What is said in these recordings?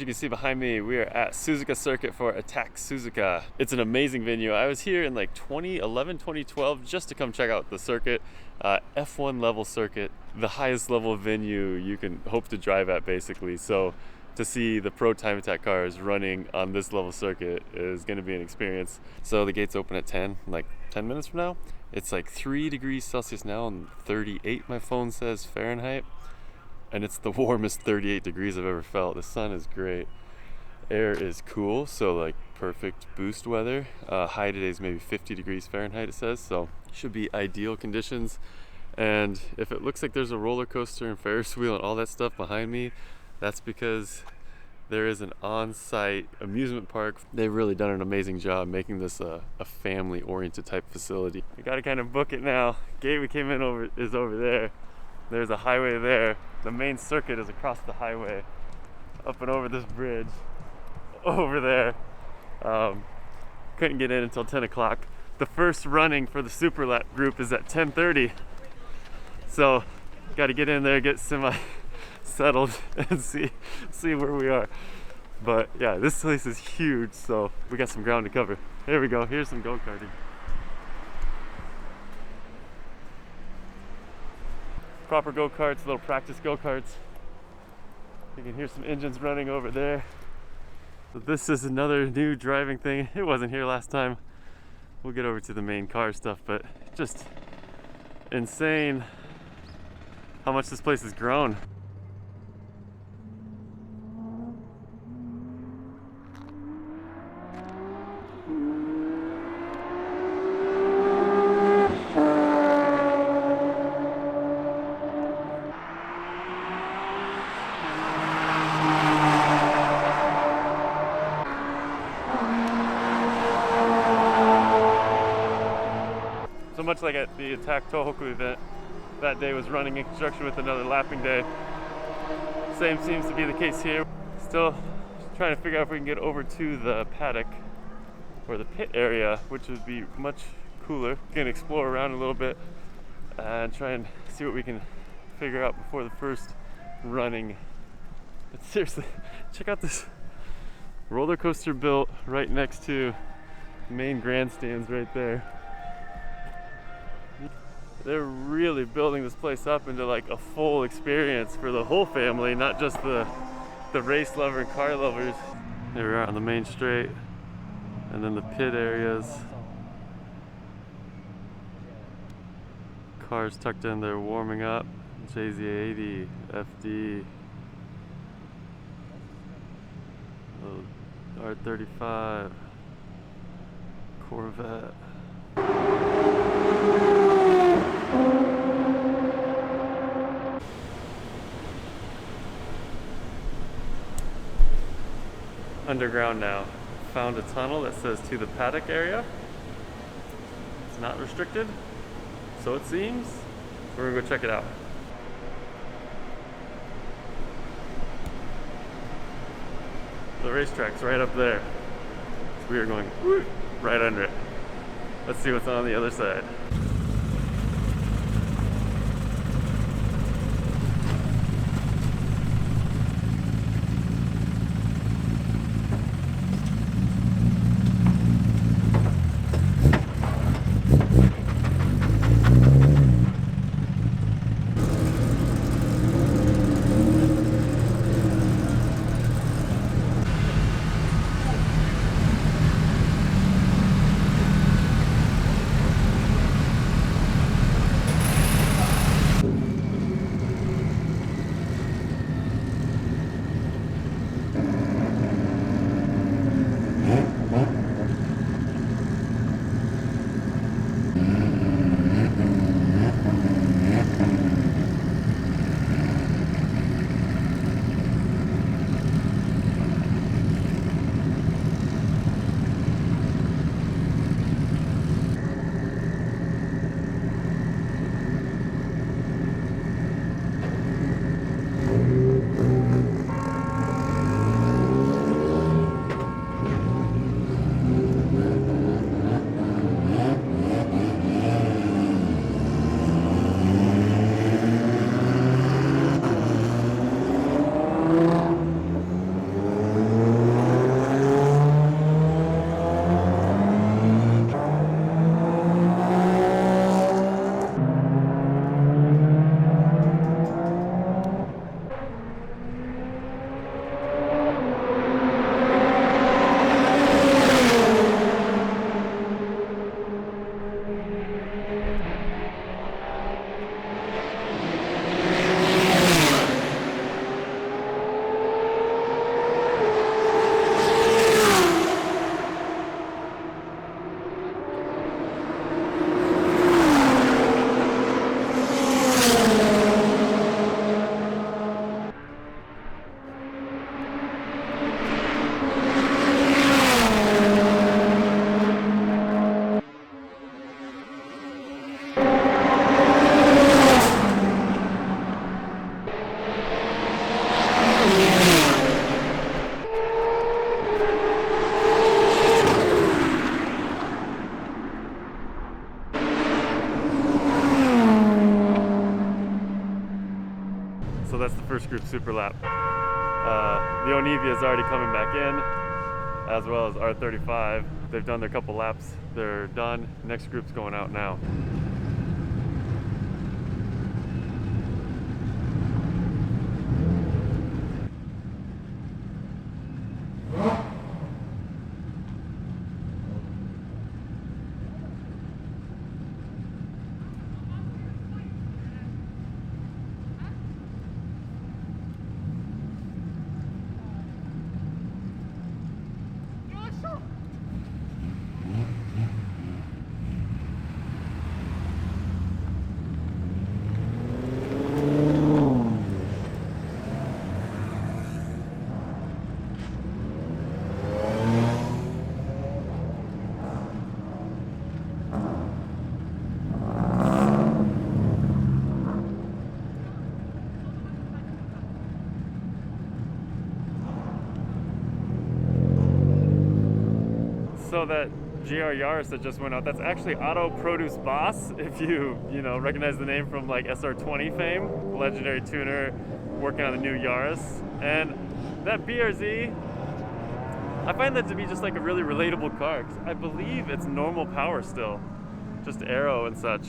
you can see behind me, we are at Suzuka Circuit for Attack Suzuka. It's an amazing venue. I was here in like 2011, 2012 just to come check out the circuit. F1 level circuit, the highest level venue you can hope to drive at basically. So to see the pro time attack cars running on this level circuit is going to be an experience. So the gates open at 10, like 10 minutes from now. It's like 3 degrees Celsius now and 38, my phone says, Fahrenheit. And it's the warmest 38 degrees I've ever felt. The sun is great. Air is cool, so like perfect boost weather. High today is maybe 50 degrees Fahrenheit, it says, so should be ideal conditions. And if it looks like there's a roller coaster and Ferris wheel and all that stuff behind me, that's because there is an on-site amusement park. They've really done an amazing job making this a family-oriented type facility. We gotta kind of book it now. Gate we came in over is over there. There's a highway there. The main circuit is across the highway, up and over this bridge, over there. Couldn't get in until 10 o'clock. The first running for the Supra lap group is at 10:30. So, got to get in there, get semi-settled, and see where we are. But yeah, this place is huge, so we got some ground to cover. Here we go. Here's some go-karting. Proper go-karts, little practice go-karts. You can hear some engines running over there. So this is another new driving thing. It wasn't here last time. We'll get over to the main car stuff, but just insane how much this place has grown. So much like at the Attack Tohoku event, that day was running in conjunction with another lapping day. Same seems to be the case here. Still trying to figure out if we can get over to the Paddock or the pit area, which would be much cooler. We can explore around a little bit and try and see what we can figure out before the first running. But seriously, check out this roller coaster built right next to the main grandstands right there. They're really building this place up into like a full experience for the whole family, not just the race lover and car lovers. Here we are on the main straight, and then the pit areas. Cars tucked in there warming up. JZ80, FD, R35, Corvette. Underground now. Found a tunnel that says to the Paddock area. It's not restricted, so it seems. We're gonna go check it out. The racetrack's right up there. So we are going right under it. Let's see what's on the other side. group super lap. The Onivia is already coming back in, as well as R35. They've done their couple laps. They're done. Next group's going out now. So that GR Yaris that just went out, that's actually Auto Produce Boss, if you recognize the name from like SR20 fame, legendary tuner working on the new Yaris. And that BRZ, I find that to be just like a really relatable car, 'cause I believe it's normal power still, just aero and such.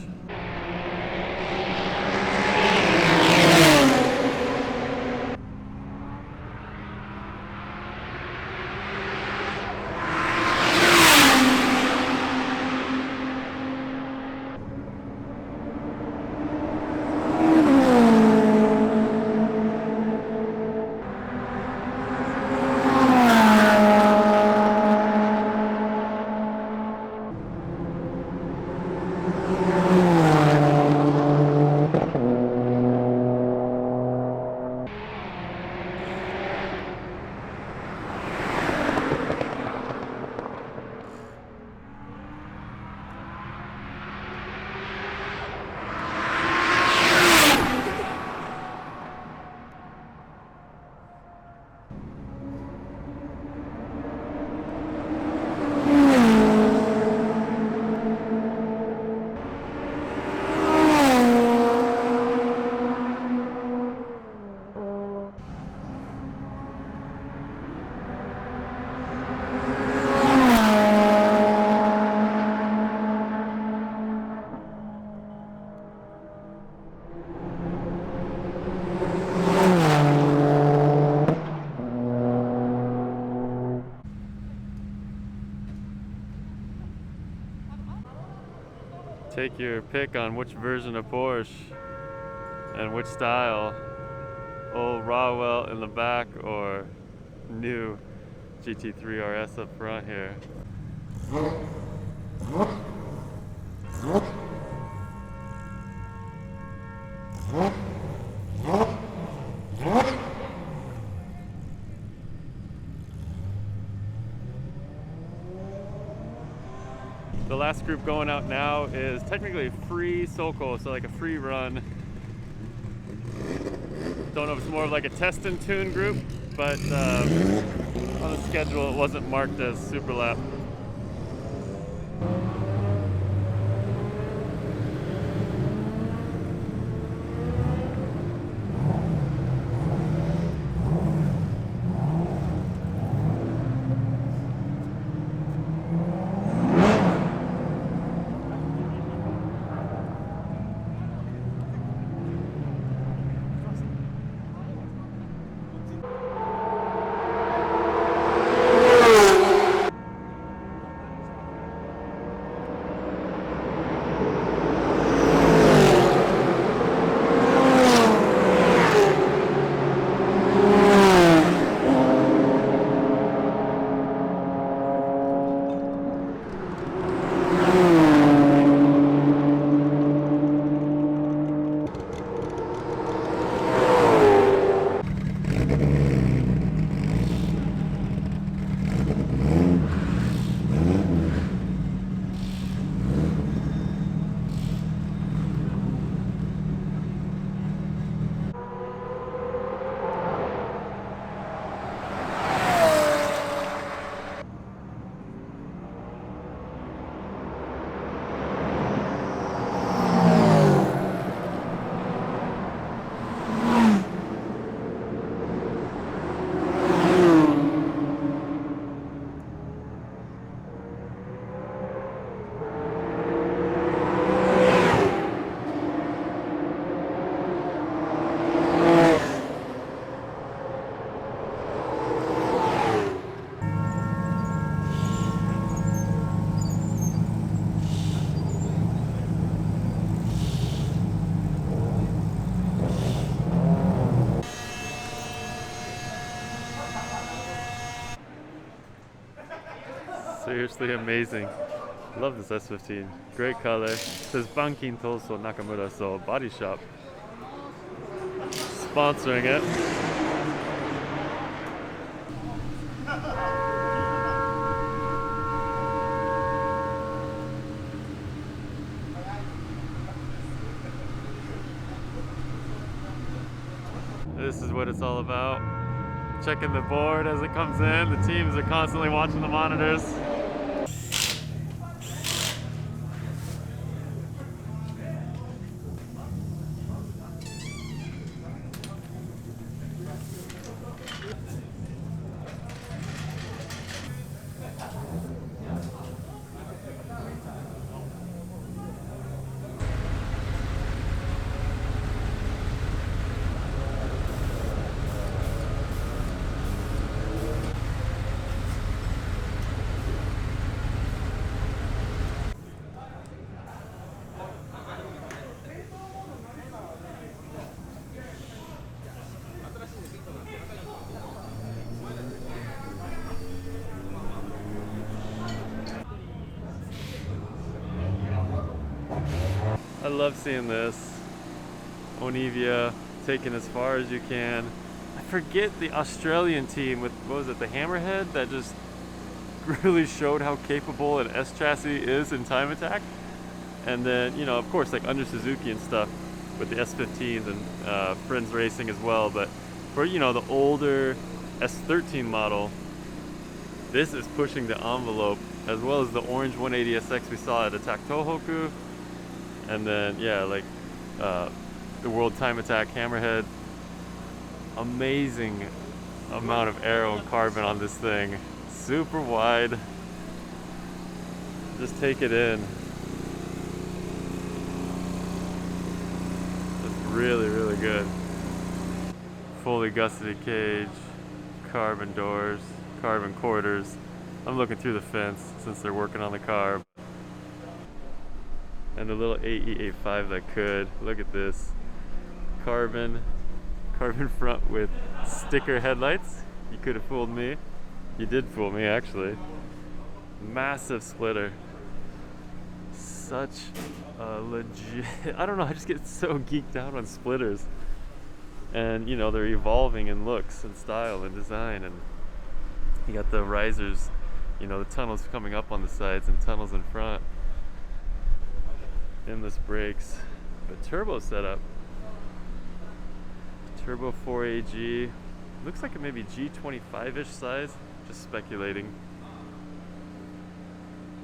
Take your pick on which version of Porsche and which style. Old Rawwell in the back or new GT3 RS up front here. The last group going out now is technically free Soko, so like a free run. Don't know if it's more of like a test and tune group, but on the schedule it wasn't marked as super lap. Seriously amazing. Love this S15. Great color. It says Bankin Toso Nakamura, so body shop. Sponsoring it. This is what it's all about. Checking the board as it comes in. The teams are constantly watching the monitors. I love seeing this. Onivia taken as far as you can. I forget the Australian team with, what was it, the Hammerhead, that just really showed how capable an S chassis is in time attack. And then, you know, of course, like under Suzuki and stuff with the S15s and Friends Racing as well. But for, you know, the older S13 model, this is pushing the envelope, as well as the orange 180SX we saw at Attack Tohoku. And then, yeah, like the World Time Attack Hammerhead. Amazing amount of aero and carbon on this thing. Super wide. Just take it in. It's really, really good. Fully gusseted cage, carbon doors, carbon quarters. I'm looking through the fence since they're working on the car. And the little AE85 that could. Look at this. Carbon front with sticker headlights. You could have fooled me. You did fool me, actually. Massive splitter. Such a legit, I don't know, I just get so geeked out on splitters. And, you know, they're evolving in looks and style and design. And you got the risers, you know, the tunnels coming up on the sides and tunnels in front. Endless brakes, but turbo setup. Turbo 4AG. Looks like it may be G25-ish size. Just speculating.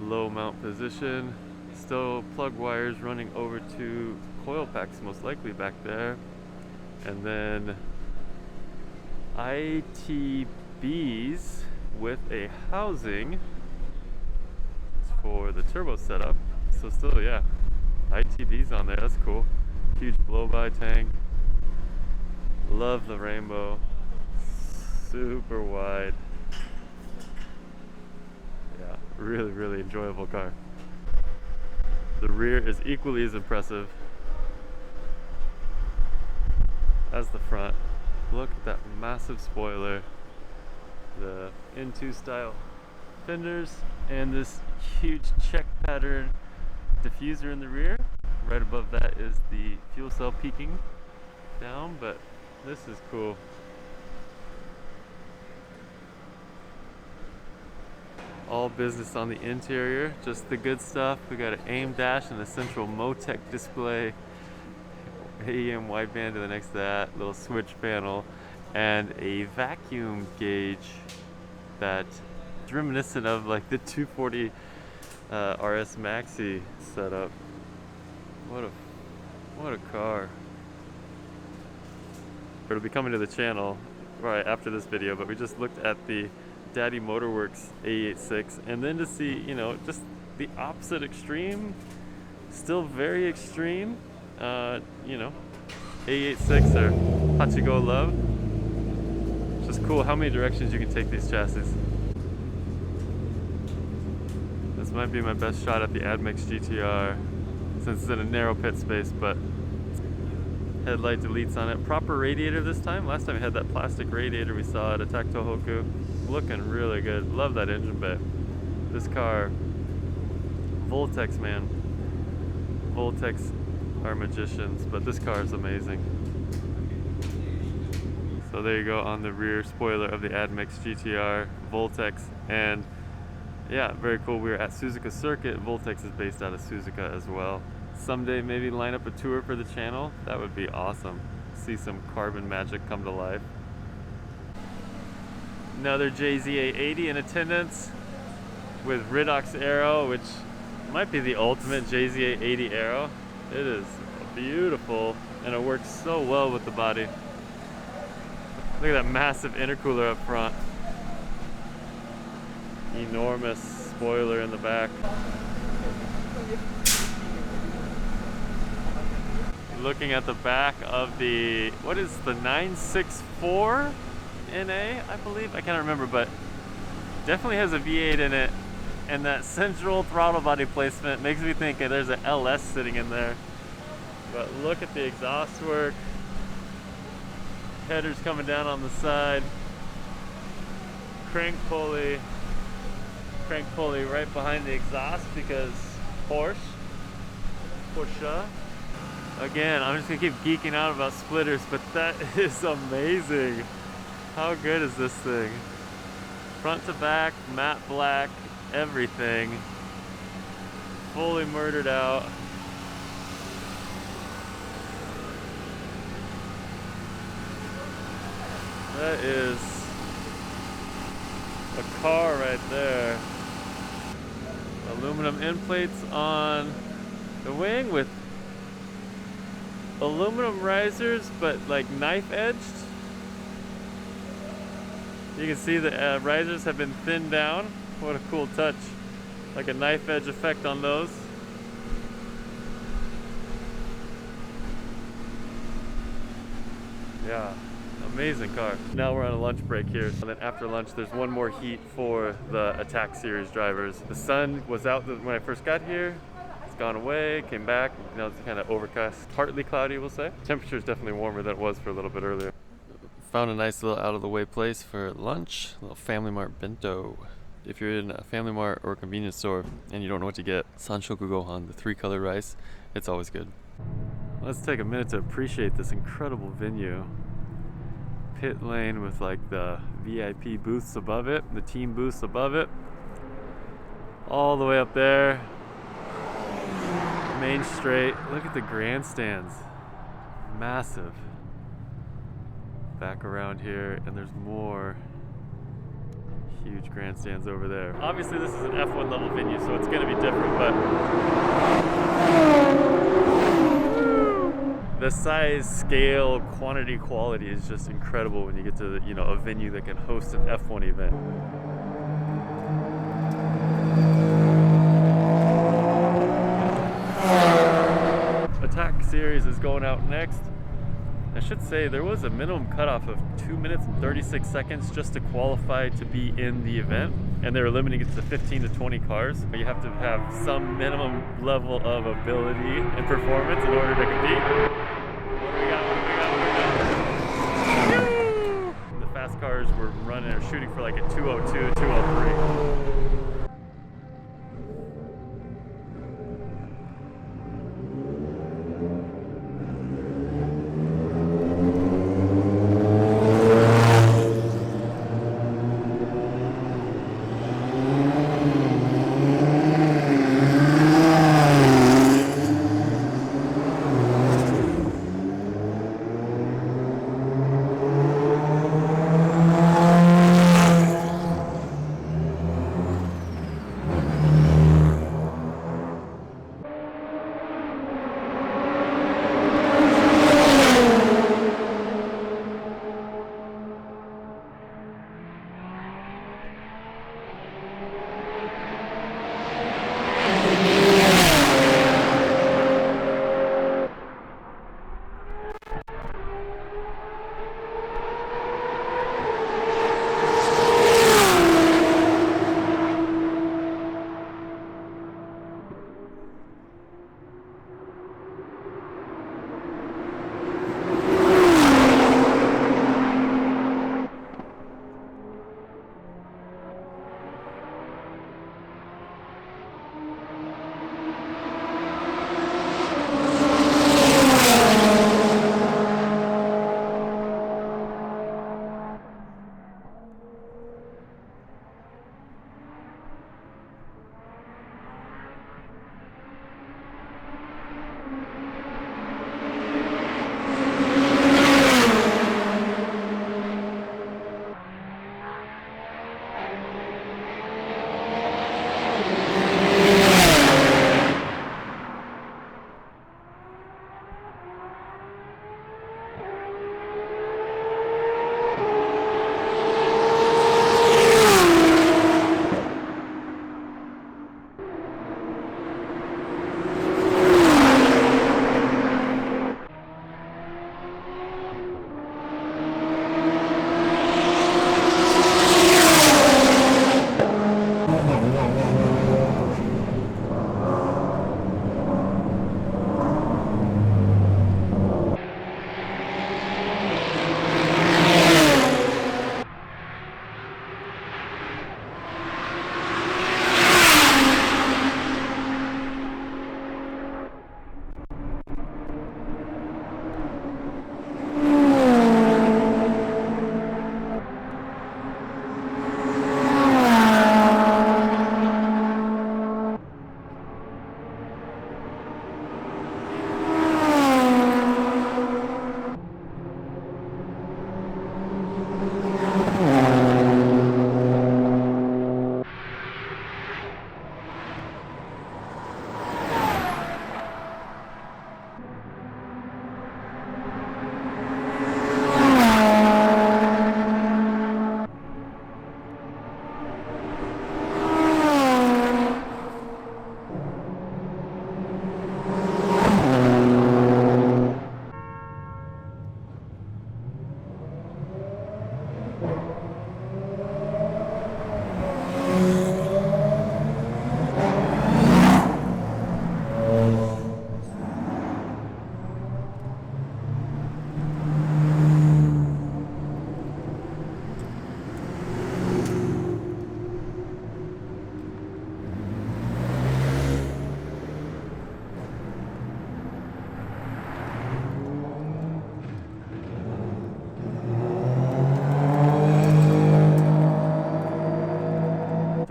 Low mount position. Still plug wires running over to coil packs, most likely back there. And then ITBs with a housing for the turbo setup. So still, yeah. ITBs on there, that's cool. Huge blow-by tank. Love the rainbow. Super wide. Yeah, really, really enjoyable car. The rear is equally as impressive as the front. Look at that massive spoiler. The N2 style fenders and this huge check pattern diffuser in the rear. Right above that is the fuel cell peaking down, but this is cool. All business on the interior, just the good stuff. We got an AIM dash and a central Motec display, AEM wideband to the next to that, little switch panel, and a vacuum gauge that is reminiscent of like the 240 RS Maxi setup. What a car. It'll be coming to the channel right after this video, but we just looked at the Daddy Motorworks AE86, and then to see, you know, just the opposite extreme, still very extreme, you know, AE86 or Hachigo Love. It's just cool how many directions you can take these chassis. This might be my best shot at the Admix GTR since it's in a narrow pit space, but headlight deletes on it. Proper radiator this time. Last time we had that plastic radiator we saw at Attack Tohoku. Looking really good. Love that engine bay. This car, Voltex, man. Voltex are magicians, but this car is amazing. So there you go on the rear spoiler of the Admix GTR Voltex, and yeah, very cool. We were at Suzuka Circuit. Voltex is based out of Suzuka as well. Someday maybe line up a tour for the channel. That would be awesome. See some carbon magic come to life. Another JZA80 in attendance with Ridox Aero, which might be the ultimate JZA80 Aero. It is beautiful and it works so well with the body. Look at that massive intercooler up front. Enormous spoiler in the back. Looking at the back of the, what is the 964 NA, I believe? I can't remember, but definitely has a V8 in it. And that central throttle body placement makes me think there's an LS sitting in there. But look at the exhaust work. Headers coming down on the side. Crank pulley right behind the exhaust because Porsche. Again, I'm just gonna keep geeking out about splitters, but that is amazing. How good is this thing? Front to back, matte black, everything. Fully murdered out. That is a car right there. Aluminum end plates on the wing with aluminum risers, but like knife edged. You can see the risers have been thinned down. What a cool touch. Like a knife edge effect on those. Yeah. Amazing car. Now we're on a lunch break here, and then after lunch there's one more heat for the Attack Series drivers. The sun was out when I first got here. It's gone away, came back. Now it's kind of overcast, partly cloudy, we'll say. Temperature is definitely warmer than it was for a little bit earlier. Found a nice little out-of-the-way place for lunch, a little Family Mart bento. If you're in a Family Mart or a convenience store and you don't know what to get, Sanshoku Gohan, the 3-color rice, it's always good. Let's take a minute to appreciate this incredible venue. Pit lane with like the VIP booths above it, the team booths above it, all the way up there. Main straight. Look at the grandstands, massive. Back around here, and there's more huge grandstands over there. Obviously, this is an F1 level venue, so it's going to be different, but the size, scale, quantity, quality is just incredible when you get to, you know, a venue that can host an F1 event. Attack Series is going out next. I should say there was a minimum cutoff of 2 minutes and 36 seconds just to qualify to be in the event, and they're limiting it to 15 to 20 cars. But you have to have some minimum level of ability and performance in order to compete. What do we got? The fast cars were running or shooting for like a 202, 203.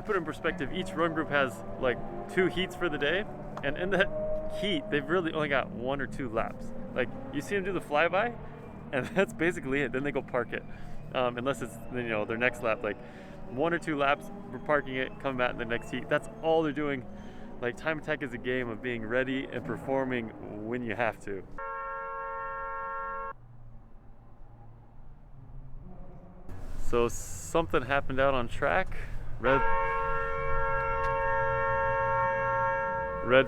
to put it in perspective, each run group has like 2 heats for the day, and in that heat, they've really only got 1 or 2 laps. Like, you see them do the flyby, and that's basically it. Then they go park it, unless it's, you know, their next lap. Like 1 or 2 laps, we're parking it, come back in the next heat. That's all they're doing. Like, time attack is a game of being ready and performing when you have to. So something happened out on track. Red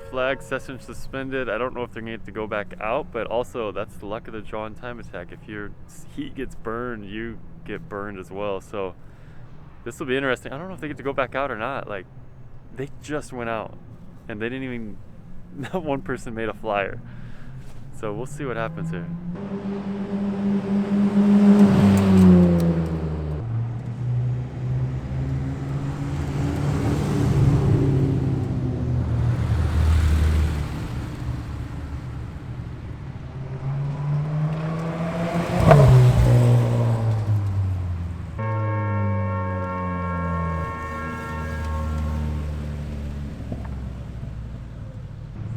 flag, session suspended. I don't know if they're going to go back out, but also that's the luck of the draw in time attack. If your heat gets burned, you get burned as well. So this will be interesting. I don't know if they get to go back out or not. Like, they just went out and they didn't even, not one person made a flyer. So we'll see what happens here.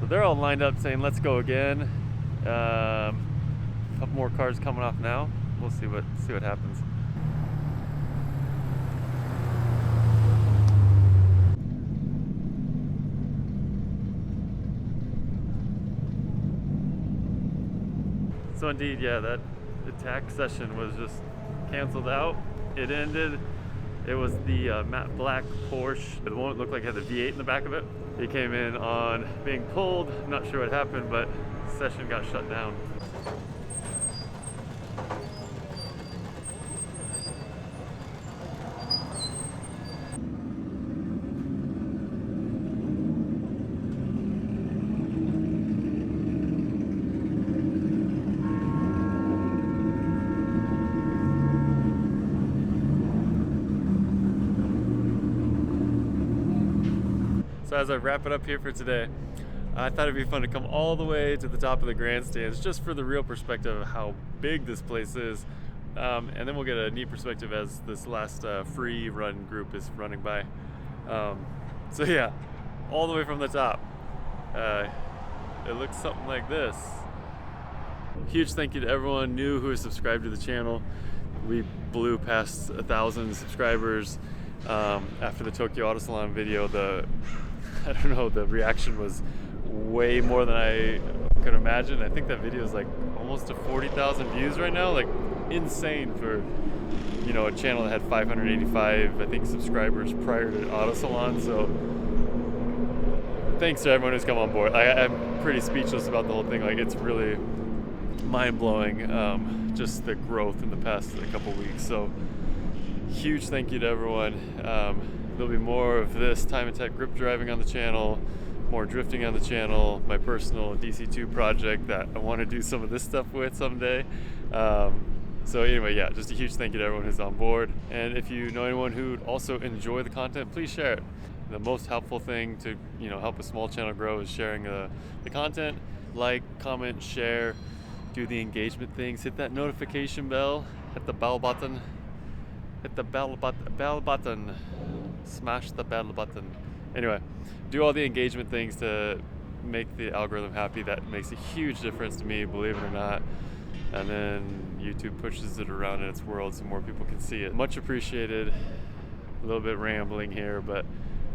They're all lined up saying, let's go again. A couple more cars coming off now. We'll see what happens. So indeed, yeah, that attack session was just canceled out. It ended. It was the matte black Porsche. The one that looked like it had the V8 in the back of it. He came in on being pulled. I'm not sure what happened, but the session got shut down. So as I wrap it up here for today, I thought it'd be fun to come all the way to the top of the grandstands just for the real perspective of how big this place is. And then we'll get a neat perspective as this last free run group is running by. So yeah, all the way from the top. It looks something like this. Huge thank you to everyone new who is subscribed to the channel. We blew past 1,000 subscribers. After the Tokyo Auto Salon video, I don't know, the reaction was way more than I could imagine. I think that video is like almost to 40,000 views right now, like insane for, you know, a channel that had 585, I think, subscribers prior to Auto Salon. So thanks to everyone who's come on board. I'm pretty speechless about the whole thing. Like, it's really mind-blowing, just the growth in the past couple weeks. So huge thank you to everyone. There'll be more of this time attack grip driving on the channel, more drifting on the channel, my personal DC2 project that I want to do some of this stuff with someday. So anyway, yeah, just a huge thank you to everyone who's on board. And if you know anyone who'd also enjoy the content, please share it. The most helpful thing to, you know, help a small channel grow is sharing the content. Like, comment, share, do the engagement things, hit that notification bell, hit the bell button. Hit the bell button, smash the bell button. Anyway, do all the engagement things to make the algorithm happy. That makes a huge difference to me, believe it or not. And then YouTube pushes it around in its world so more people can see it. Much appreciated. A little bit rambling here, but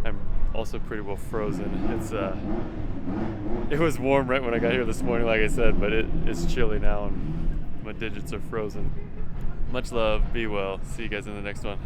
I'm also pretty well frozen. It was warm right when I got here this morning, like I said, but it is chilly now and my digits are frozen. Much love, be well. See you guys in the next one.